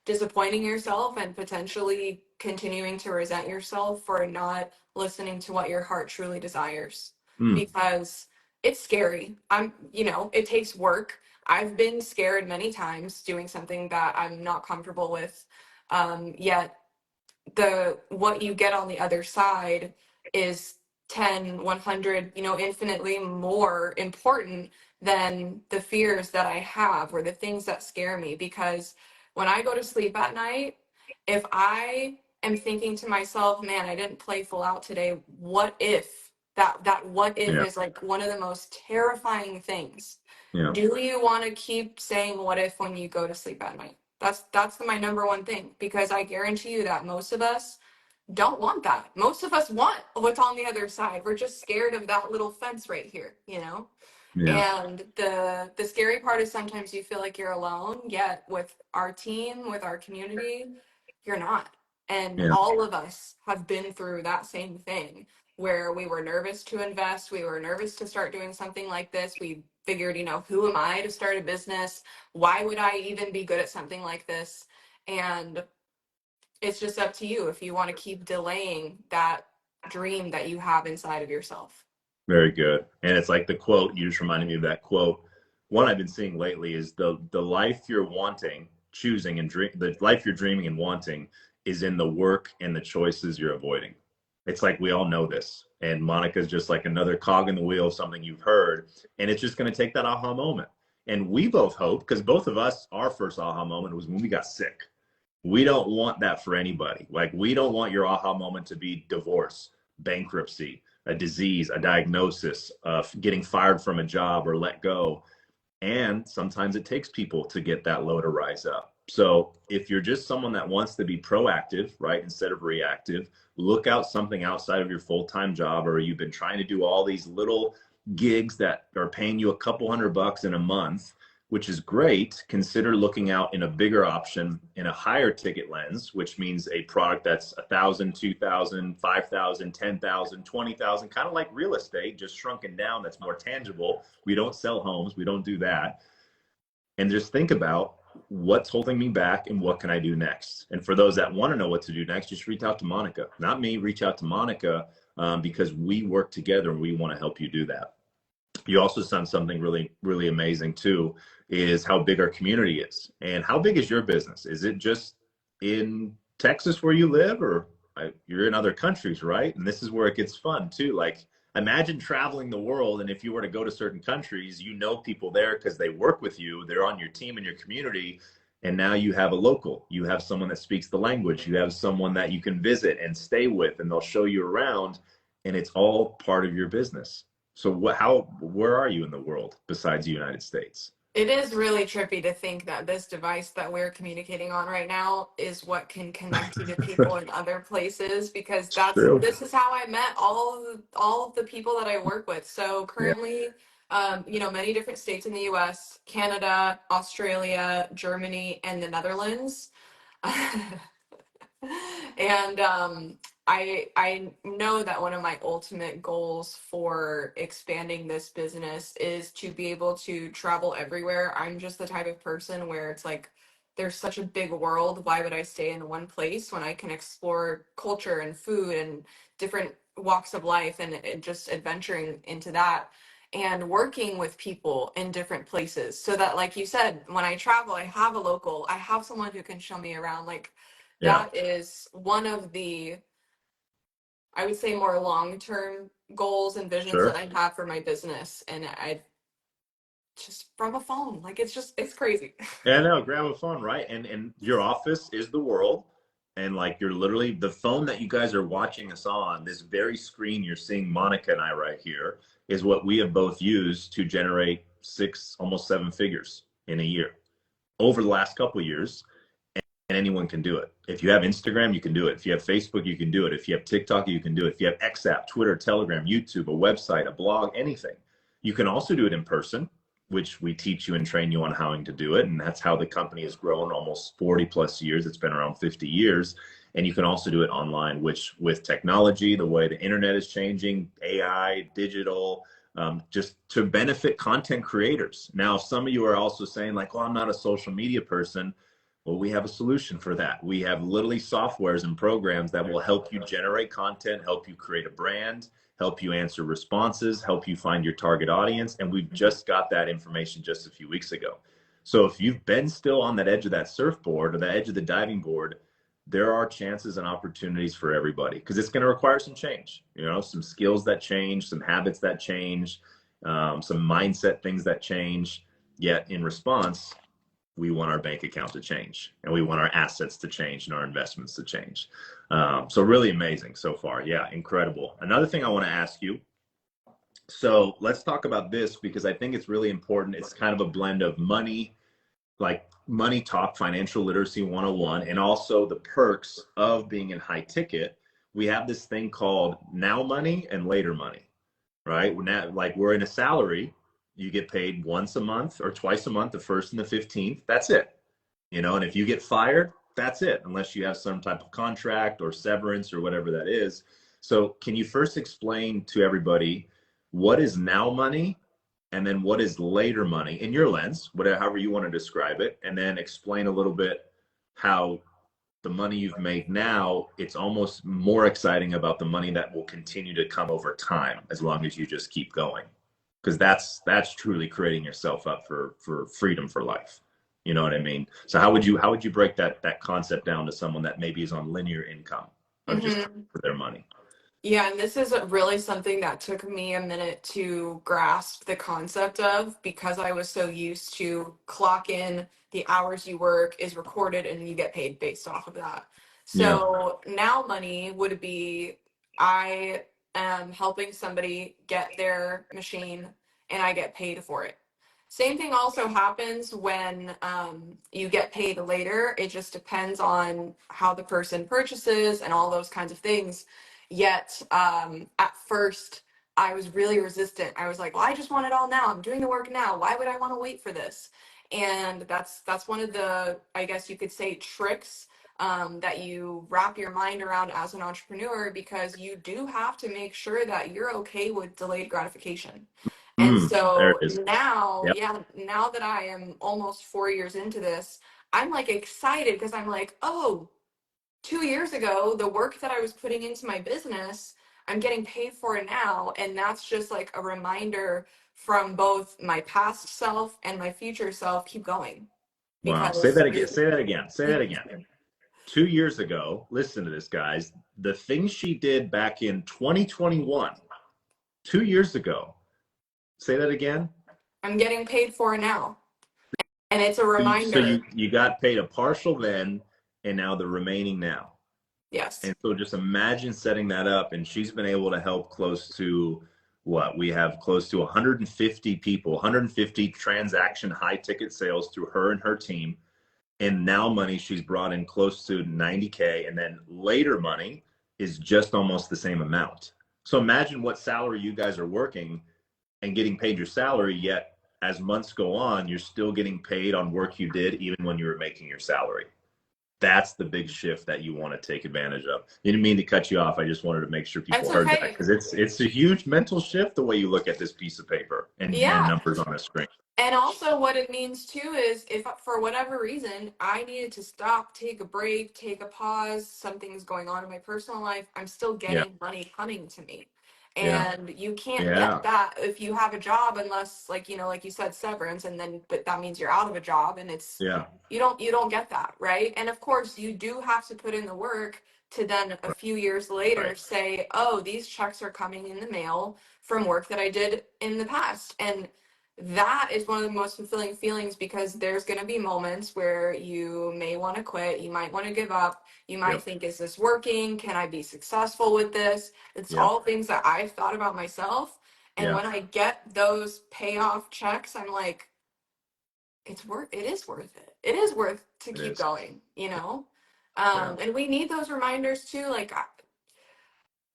[SPEAKER 2] disappointing yourself and potentially continuing to resent yourself for not listening to what your heart truly desires? Because it's scary. It takes work. I've been scared many times doing something that I'm not comfortable with. Yet what you get on the other side is 10, 100, infinitely more important than the fears that I have or the things that scare me. Because when I go to sleep at night, if I am thinking to myself, man, I didn't play full out today, what if? That what if
[SPEAKER 1] Yeah.
[SPEAKER 2] is like one of the most terrifying things.
[SPEAKER 1] Yeah.
[SPEAKER 2] Do you want to keep saying what if when you go to sleep at night? That's my number one thing, because I guarantee you that most of us don't want that. Most of us want what's on the other side. We're just scared of that little fence right here,
[SPEAKER 1] Yeah.
[SPEAKER 2] And the scary part is sometimes you feel like you're alone, yet with our team, with our community, you're not. And
[SPEAKER 1] Yeah.
[SPEAKER 2] all of us have been through that same thing, where we were nervous to invest, we were nervous to start doing something like this. We figured, who am I to start a business? Why would I even be good at something like this? And it's just up to you if you want to keep delaying that dream that you have inside of yourself.
[SPEAKER 1] Very good. And it's like the quote, you just reminded me of that quote. One I've been seeing lately is the life you're wanting, choosing, and the life you're dreaming and wanting is in the work and the choices you're avoiding. It's like we all know this. And Monica's just like another cog in the wheel of something you've heard. And it's just going to take that aha moment. And we both hope, because both of us, our first aha moment was when we got sick. We don't want that for anybody. Like, we don't want your aha moment to be divorce, bankruptcy, a disease, a diagnosis, getting fired from a job or let go. And sometimes it takes people to get that low to rise up. So if you're just someone that wants to be proactive, right, instead of reactive, look out something outside of your full-time job, or you've been trying to do all these little gigs that are paying you a couple $100 in a month. which is great. Consider looking out in a bigger option in a higher ticket lens, which means a product that's 1,000, 2,000, 5,000, 10,000, 20,000, kind of like real estate, just shrunken down. That's more tangible. We don't sell homes. We don't do that. And just think about what's holding me back and what can I do next. And for those that want to know what to do next, just reach out to Monica, not me. Reach out to Monica, because we work together and we want to help you do that. You also done something really, really amazing too, is how big our community is. And how big is your business? Is it just in Texas where you live, or you're in other countries, right? And this is where it gets fun too. Like, imagine traveling the world, and if you were to go to certain countries, you know people there because they work with you, they're on your team in your community, and now you have a local, you have someone that speaks the language, you have someone that you can visit and stay with, and they'll show you around, and it's all part of your business. So where are you in the world besides the United States?
[SPEAKER 2] It is really trippy to think that this device that we're communicating on right now is what can connect you to people in other places, because
[SPEAKER 1] True.
[SPEAKER 2] this is how I met all of the people that I work with. So
[SPEAKER 1] Yeah.
[SPEAKER 2] currently, many different states in the US, Canada, Australia, Germany, and the Netherlands. And I know that one of my ultimate goals for expanding this business is to be able to travel everywhere. I'm just the type of person where it's like, there's such a big world. Why would I stay in one place when I can explore culture and food and different walks of life, and just adventuring into that and working with people in different places, so that, like you said, when I travel, I have a local, I have someone who can show me around. Like,
[SPEAKER 1] Yeah.
[SPEAKER 2] that is one of the, I would say, more long-term goals and visions that
[SPEAKER 1] Sure.
[SPEAKER 2] I have for my business. And I just, from a phone, like, it's crazy.
[SPEAKER 1] Yeah, no, grab a phone, right? And your office is the world. And like, you're literally the phone that you guys are watching us on, this very screen you're seeing Monica and I right here, is what we have both used to generate six, almost seven figures in a year over the last couple of years. And anyone can do it. If you have Instagram, you can do it. If you have Facebook, you can do it. If you have TikTok, you can do it. If you have X app, Twitter, Telegram, YouTube, a website, a blog, anything. You can also do it in person, which we teach you and train you on how to do it. And that's how the company has grown almost 40 plus years. It's been around 50 years. And you can also do it online, which, with technology, the way the internet is changing, AI, digital, just to benefit content creators. Now, some of you are also saying like, well, I'm not a social media person. Well, we have a solution for that. We have literally softwares and programs that will help you generate content, help you create a brand, help you answer responses, help you find your target audience. And we've just got that information just a few weeks ago. So if you've been still on that edge of that surfboard or the edge of the diving board, there are chances and opportunities for everybody, because it's going to require some change, some skills that change, some habits that change, some mindset things that change. Yet in response, we want our bank account to change, and we want our assets to change and our investments to change. So really amazing so far. Yeah, incredible. Another thing I want to ask you. So let's talk about this, because I think it's really important. It's kind of a blend of money, like money talk, financial literacy 101, and also the perks of being in high ticket. We have this thing called now money and later money, right? We're in a salary. You get paid once a month or twice a month, the 1st and the 15th. That's it. And if you get fired, that's it, unless you have some type of contract or severance or whatever that is. So can you first explain to everybody what is now money, and then what is later money in your lens, whatever, however you want to describe it, and then explain a little bit how the money you've made now, it's almost more exciting about the money that will continue to come over time, as long as you just keep going. Because that's truly creating yourself up for freedom for life. You know what I mean? So how would you break that concept down to someone that maybe is on linear income of just
[SPEAKER 2] Hmm.
[SPEAKER 1] for their money?
[SPEAKER 2] Yeah, and this is really something that took me a minute to grasp the concept of, because I was so used to clock in, the hours you work is recorded, and you get paid based off of that.
[SPEAKER 1] Yeah.
[SPEAKER 2] So now money would be, I am helping somebody get their machine and I get paid for it. Same thing also happens when you get paid later. It just depends on how the person purchases and all those kinds of things. Yet, at first, I was really resistant. I was like, well, I just want it all now. I'm doing the work now. Why would I want to wait for this? And that's one of the, I guess you could say, tricks that you wrap your mind around as an entrepreneur, because you do have to make sure that you're okay with delayed gratification. And
[SPEAKER 1] There it
[SPEAKER 2] so
[SPEAKER 1] is.
[SPEAKER 2] now,
[SPEAKER 1] Yep.
[SPEAKER 2] yeah, now that I am almost 4 years into this, I'm like excited because I'm like, oh, 2 years ago, the work that I was putting into my business, I'm getting paid for it now. And that's just like a reminder from both my past self and my future self, keep going.
[SPEAKER 1] Wow. Say
[SPEAKER 2] Because
[SPEAKER 1] that again. Say that again. Say that again. 2 years ago, listen to this, guys. The things she did back in 2021, 2 years ago. Say that again.
[SPEAKER 2] I'm getting paid for it now. And it's a
[SPEAKER 1] So
[SPEAKER 2] reminder.
[SPEAKER 1] you got paid a partial then, and now the remaining now.
[SPEAKER 2] Yes.
[SPEAKER 1] And so just imagine setting that up. And she's been able to help close to what? We have close to 150 people, 150 transaction high ticket sales through her and her team. And now money, she's brought in close to 90K. And then later money is just almost the same amount. So imagine what salary you guys are working and getting paid your salary, yet as months go on, you're still getting paid on work you did even when you were making your salary. That's the big shift that you want to take advantage of. I didn't mean to cut you off. I just wanted to make sure people
[SPEAKER 2] That's
[SPEAKER 1] heard that,
[SPEAKER 2] okay.
[SPEAKER 1] because it's a huge mental shift the way you look at this piece of paper and
[SPEAKER 2] Yeah.
[SPEAKER 1] numbers on a screen.
[SPEAKER 2] And also, what it means too is if for whatever reason I needed to stop, take a break, take a pause, something's going on in my personal life, I'm still
[SPEAKER 1] Yeah,
[SPEAKER 2] getting money coming to me.
[SPEAKER 1] yeah,
[SPEAKER 2] And you can't get
[SPEAKER 1] yeah,
[SPEAKER 2] that if you have a job, unless, like, like you said, severance, and then, but that means you're out of a job, and it's,
[SPEAKER 1] yeah.
[SPEAKER 2] you don't get that, right? And of course, you do have to put in the work to then a few years later
[SPEAKER 1] Right.
[SPEAKER 2] say, oh, these checks are coming in the mail from work that I did in the past. And that is one of the most fulfilling feelings, because there's going to be moments where you may want to quit, you might want to give up, you might
[SPEAKER 1] Yep.
[SPEAKER 2] think, is this working, can I be successful with this? It's
[SPEAKER 1] Yep.
[SPEAKER 2] all things that I've thought about myself. And
[SPEAKER 1] Yeah.
[SPEAKER 2] when I get those payoff checks, I'm like, it is worth it, it is worth to
[SPEAKER 1] It
[SPEAKER 2] keep
[SPEAKER 1] is.
[SPEAKER 2] going.
[SPEAKER 1] Yeah.
[SPEAKER 2] And we need those reminders too. Like,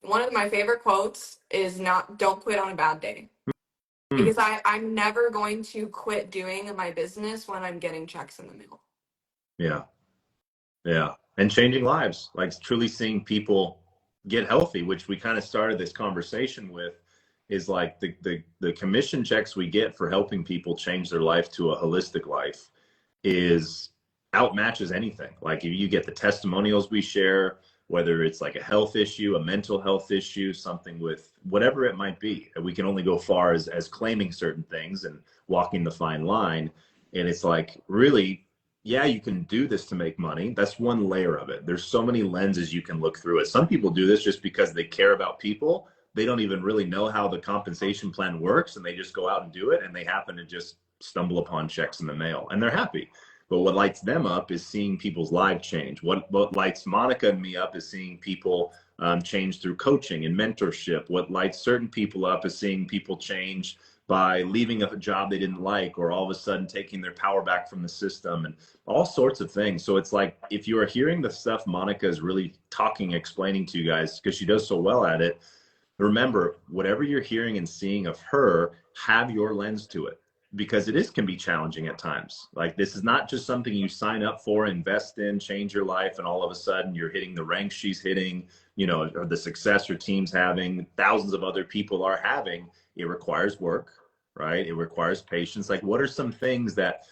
[SPEAKER 2] one of my favorite quotes is, not don't quit on a bad day,
[SPEAKER 1] Hmm.
[SPEAKER 2] because I'm never going to quit doing my business when I'm getting checks in the mail.
[SPEAKER 1] Yeah. Yeah. And changing lives, like truly seeing people get healthy, which we kind of started this conversation with, is like the commission checks we get for helping people change their life to a holistic life is outmatches anything. Like if you get the testimonials we share, whether it's like a health issue, a mental health issue, something with whatever it might be, we can only go far as claiming certain things and walking the fine line. And it's like, really, yeah, you can do this to make money. That's one layer of it. There's so many lenses you can look through it. Some people do this just because they care about people. They don't even really know how the compensation plan works, and they just go out and do it, and they happen to just stumble upon checks in the mail, and they're happy. But what lights them up is seeing people's lives change. What lights Monica and me up is seeing people change through coaching and mentorship. What lights certain people up is seeing people change by leaving a job they didn't like, or all of a sudden taking their power back from the system, and all sorts of things. So it's like, if you are hearing the stuff Monica is really talking, explaining to you guys, because she does so well at it, remember, whatever you're hearing and seeing of her, have your lens to it, because can be challenging at times. Like, this is not just something you sign up for, invest in, change your life, and all of a sudden you're hitting the ranks she's hitting, or the success her team's having, thousands of other people are having. It requires work, right? It requires patience. Like, what are some things that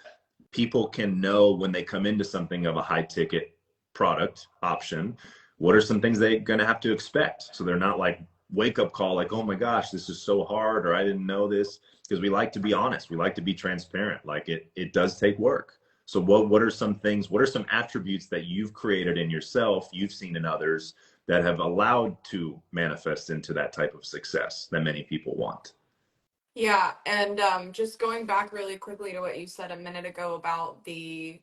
[SPEAKER 1] people can know when they come into something of a high ticket product option? What are some things they're going to have to expect, so they're not like wake up call, like, oh my gosh, this is so hard, or I didn't know this? Because we like to be honest, we like to be transparent. Like, it does take work. So what are some things, what are some attributes that you've created in yourself, you've seen in others, that have allowed to manifest into that type of success that many people want?
[SPEAKER 2] Yeah, and just going back really quickly to what you said a minute ago about the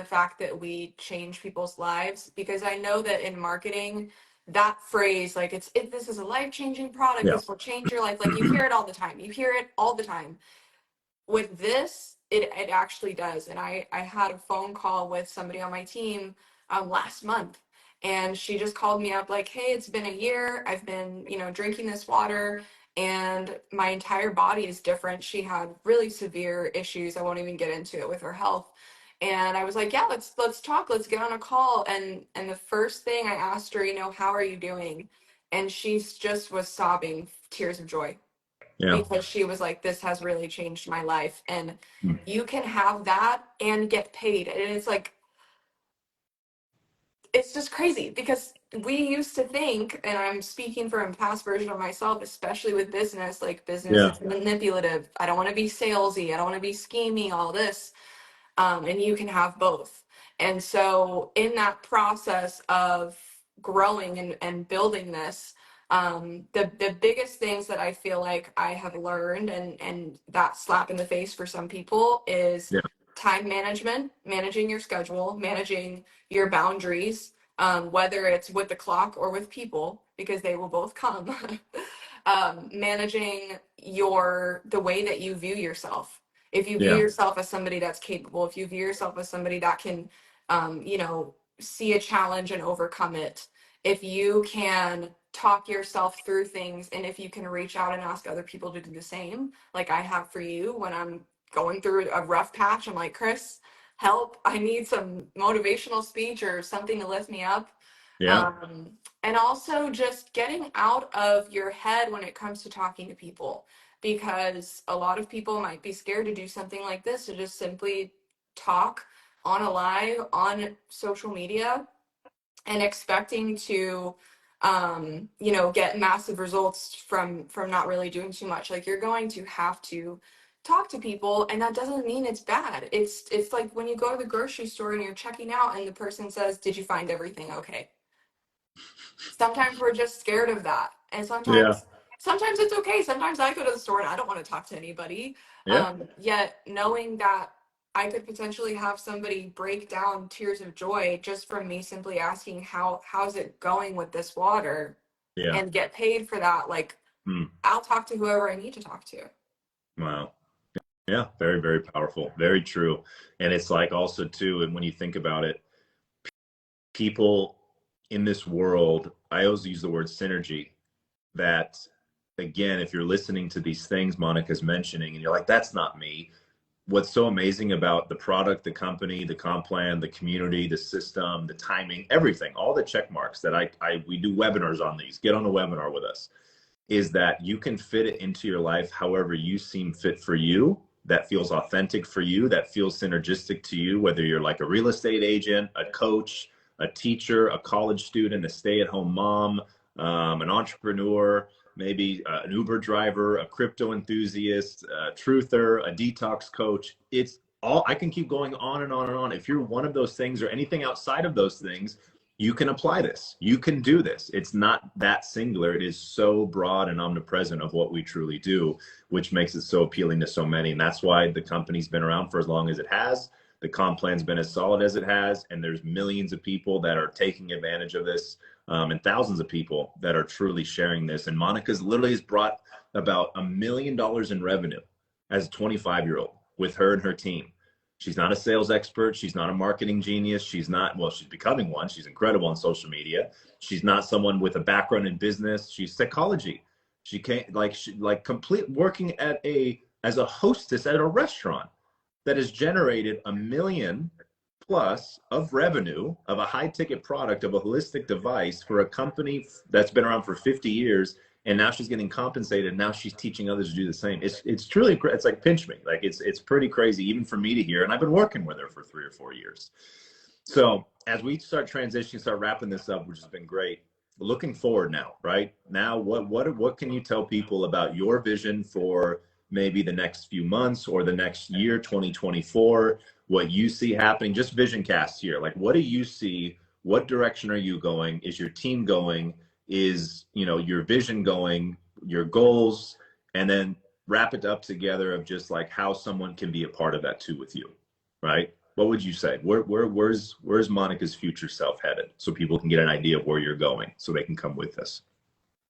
[SPEAKER 2] fact that we change people's lives, because I know that in marketing, that phrase, like, this is a life-changing product,
[SPEAKER 1] Yeah.
[SPEAKER 2] this will change your life, like, you hear it all the time, you hear it all the time. With this, it actually does. And I had a phone call with somebody on my team last month, and she just called me up like, hey, it's been a year, I've been drinking this water, and my entire body is different. She had really severe issues. I won't even get into it with her health. And I was like, yeah, let's talk. Let's get on a call. And the first thing I asked her, how are you doing? And she just was sobbing tears of joy
[SPEAKER 1] Yeah.
[SPEAKER 2] because she was like, this has really changed my life. And
[SPEAKER 1] Mm.
[SPEAKER 2] you can have that and get paid. And it's like, it's just crazy because we used to think, and I'm speaking from a past version of myself, especially with business, like business
[SPEAKER 1] Yeah.
[SPEAKER 2] is manipulative. I don't want to be salesy. I don't want to be scheming, all this. And you can have both. And so in that process of growing and building this, the biggest things that I feel like I have learned, and that slap in the face for some people, is
[SPEAKER 1] Yeah.
[SPEAKER 2] time management, managing your schedule, managing your boundaries, whether it's with the clock or with people, because they will both come. Managing the way that you view yourself. If you view
[SPEAKER 1] Yeah.
[SPEAKER 2] yourself as somebody that's capable, if you view yourself as somebody that can, see a challenge and overcome it, if you can talk yourself through things, and if you can reach out and ask other people to do the same, like I have for you when I'm going through a rough patch, I'm like, Chris, help, I need some motivational speech or something to lift me up.
[SPEAKER 1] Yeah.
[SPEAKER 2] Um, and also just getting out of your head when it comes to talking to people, because a lot of people might be scared to do something like this, to just simply talk on a live on social media and expecting to get massive results from not really doing too much. Like, you're going to have to talk to people, and that doesn't mean it's bad. It's like when you go to the grocery store and you're checking out and the person says, did you find everything okay? Sometimes we're just scared of that, and
[SPEAKER 1] Yeah.
[SPEAKER 2] sometimes it's okay. Sometimes I go to the store and I don't want to talk to anybody,
[SPEAKER 1] Yeah.
[SPEAKER 2] yet knowing that I could potentially have somebody break down tears of joy just from me simply asking how's it going with this water,
[SPEAKER 1] Yeah.
[SPEAKER 2] and get paid for that. Like,
[SPEAKER 1] Mm.
[SPEAKER 2] I'll talk to whoever I need to talk to.
[SPEAKER 1] Wow. Yeah. Very, very powerful. Very true. And it's like also too, and when you think about it, people in this world, I always use the word synergy, that again, if you're listening to these things Monica's mentioning and you're like, that's not me. What's so amazing about the product, the company, the comp plan, the community, the system, the timing, everything, all the check marks that we do webinars on these, get on a webinar with us, is that you can fit it into your life however you seem fit for you, that feels authentic for you, that feels synergistic to you, whether you're like a real estate agent, a coach, a teacher, a college student, a stay-at-home mom, an entrepreneur, maybe an Uber driver, a crypto enthusiast, a truther, a detox coach. It's all, I can keep going on and on and on. If you're one of those things or anything outside of those things, you can apply this. You can do this. It's not that singular. It is so broad and omnipresent of what we truly do, which makes it so appealing to so many. And that's why the company's been around for as long as it has. The comp plan's been as solid as it has. And there's millions of people that are taking advantage of this, and thousands of people that are truly sharing this. And Monica's literally has brought about $1 million in revenue as a 25-year-old with her and her team. She's not a sales expert. She's not a marketing genius. She's not, well, she's becoming one. She's incredible on social media. She's not someone with a background in business. She's psychology. She can't like complete working as a hostess at a restaurant that has generated $1 million plus of revenue of a high ticket product of a holistic device for a company that's been around for 50 years. And now she's getting compensated. Now she's teaching others to do the same. It's truly, it's like pinch me. Like it's pretty crazy even for me to hear. And I've been working with her for 3 or 4 years. So as we start transitioning, start wrapping this up, which has been great. Looking forward now, right? Now, what can you tell people about your vision for maybe the next few months or the next year, 2024? What you see happening? Just vision cast here. Like, what do you see? What direction are you going? Is your team going? Is your vision going? Your goals? And then wrap it up together of just like how someone can be a part of that too with you, right? What would you say? Where's Monica's future self headed, so people can get an idea of where you're going, so they can come with us?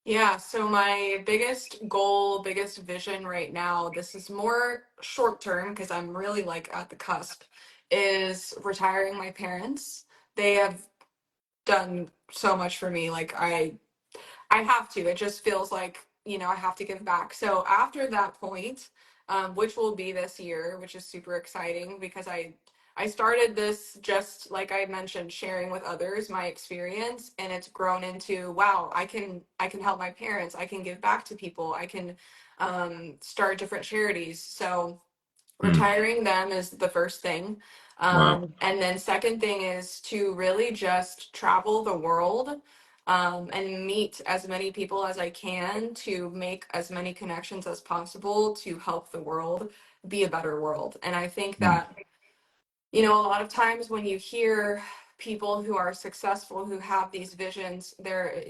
[SPEAKER 2] Yeah, so my biggest goal, biggest vision right now, this is more short term because I'm really like at the cusp, is retiring my parents. They have done so much for me. Like, I have to. It just feels like I have to give back. So after that point, which will be this year, which is super exciting because I started this just like I mentioned, sharing with others my experience, and it's grown into, wow, I can help my parents, I can give back to people, I can start different charities. So retiring them is the first thing.
[SPEAKER 1] Wow.
[SPEAKER 2] And then second thing is to really just travel the world, and meet as many people as I can to make as many connections as possible to help the world be a better world. And I think that, a lot of times when you hear people who are successful, who have these visions,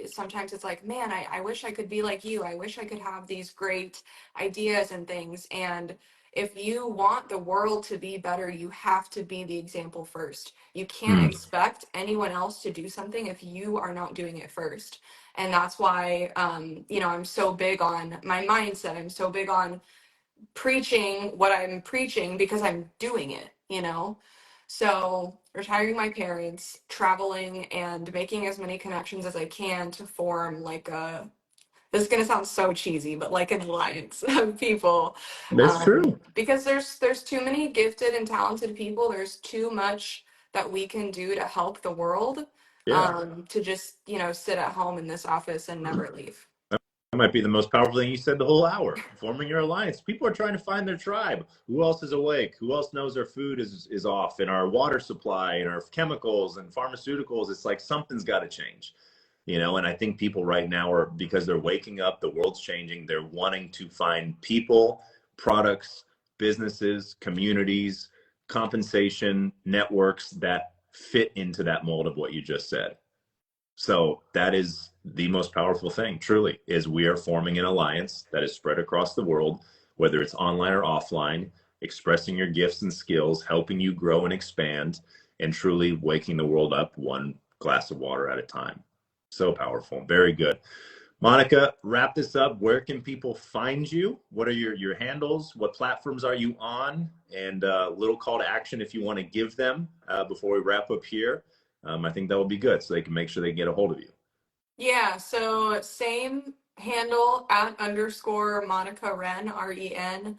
[SPEAKER 2] sometimes it's like, man, I wish I could be like you. I wish I could have these great ideas and things. And if you want the world to be better, you have to be the example first. You can't expect anyone else to do something if you are not doing it first. And that's why, I'm so big on my mindset. I'm so big on preaching what I'm preaching because I'm doing it. So retiring my parents, traveling, and making as many connections as I can to form this is gonna sound so cheesy, but like an alliance of people.
[SPEAKER 1] That's true.
[SPEAKER 2] Because there's too many gifted and talented people. There's too much that we can do to help the world,
[SPEAKER 1] Yeah.
[SPEAKER 2] to just, sit at home in this office and never leave.
[SPEAKER 1] That might be the most powerful thing you said the whole hour. Forming your alliance. People are trying to find their tribe. Who else is awake? Who else knows their food is off, and our water supply and our chemicals and pharmaceuticals? It's like something's got to change, and I think people right now are, because they're waking up, the world's changing. They're wanting to find people, products, businesses, communities, compensation, networks that fit into that mold of what you just said. So that is the most powerful thing, truly, is we are forming an alliance that is spread across the world, whether it's online or offline, expressing your gifts and skills, helping you grow and expand, and truly waking the world up one glass of water at a time. So powerful. Very good. Monica, wrap this up. Where can people find you? What are your handles? What platforms are you on? And a little call to action if you want to give them before we wrap up here. I think that will be good, so they can make sure they get a hold of you.
[SPEAKER 2] Yeah, so same handle @_ Monica Ren, REN,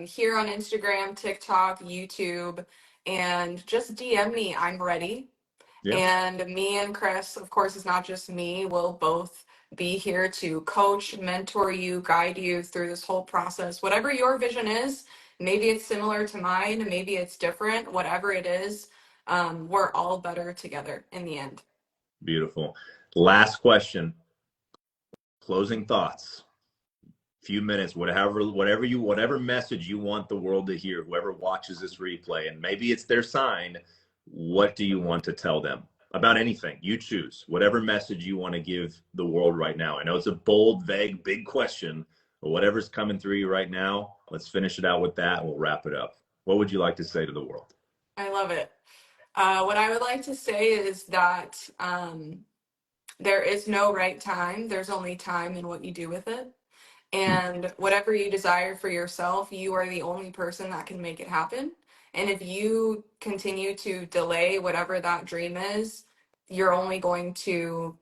[SPEAKER 2] here on Instagram, TikTok, YouTube, and just DM me. I'm ready.
[SPEAKER 1] Yeah.
[SPEAKER 2] And me and Chris, of course, it's not just me, we'll both be here to coach, mentor you, guide you through this whole process. Whatever your vision is, maybe it's similar to mine, maybe it's different, whatever it is, we're all better together in the end.
[SPEAKER 1] Beautiful. Last question. Closing thoughts. Few minutes, whatever message you want the world to hear, whoever watches this replay, and maybe it's their sign. What do you want to tell them about anything? You choose whatever message you want to give the world right now. I know it's a bold, vague, big question, but whatever's coming through you right now, let's finish it out with that and we'll wrap it up. What would you like to say to the world?
[SPEAKER 2] I love it. What I would like to say is that there is no right time. There's only time in what you do with it. And whatever you desire for yourself, you are the only person that can make it happen. And if you continue to delay whatever that dream is, you're only going to,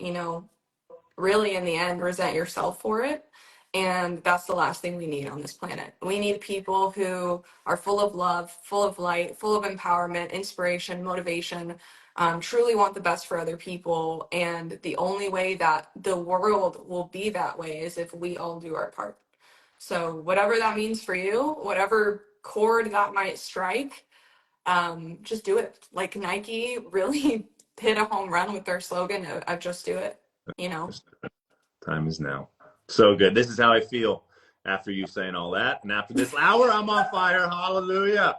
[SPEAKER 2] really in the end resent yourself for it. And that's the last thing we need on this planet. We need people who are full of love, full of light, full of empowerment, inspiration, motivation, truly want the best for other people. And the only way that the world will be that way is if we all do our part. So whatever that means for you, whatever chord that might strike, just do it. Like Nike really hit a home run with their slogan of just do it.
[SPEAKER 1] Time is now. So good. This is how I feel after you saying all that. And after this hour, I'm on fire. Hallelujah.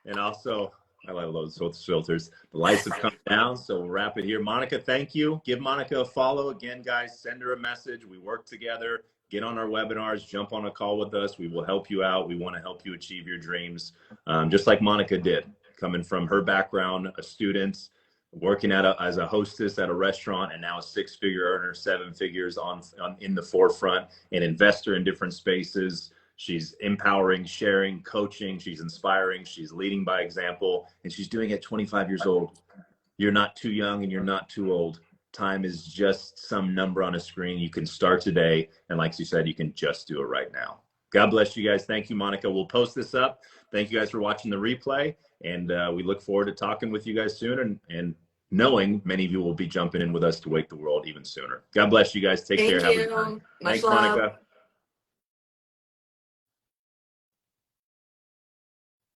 [SPEAKER 1] And also, I love those filters. The lights have come down, so we'll wrap it here. Monica, thank you. Give Monica a follow. Again, guys, send her a message. We work together. Get on our webinars. Jump on a call with us. We will help you out. We want to help you achieve your dreams, just like Monica did, coming from her background, a student, working as a hostess at a restaurant, and now a six-figure earner, 7 figures in the forefront, an investor in different spaces. She's empowering, sharing, coaching. She's inspiring. She's leading by example, and she's doing it at 25 years old. You're not too young and you're not too old. time is just some number on a screen. You can start today. And like you said, you can just do it right now. God bless you guys. Thank you, Monica. We'll post this up. Thank you guys for watching the replay. And we look forward to talking with you guys soon and knowing many of you will be jumping in with us to wake the world even sooner. God bless you guys. Take care.
[SPEAKER 2] Thank
[SPEAKER 1] Have a good
[SPEAKER 2] you.
[SPEAKER 1] night.
[SPEAKER 2] Much
[SPEAKER 1] Thanks,
[SPEAKER 2] love.
[SPEAKER 1] Monica.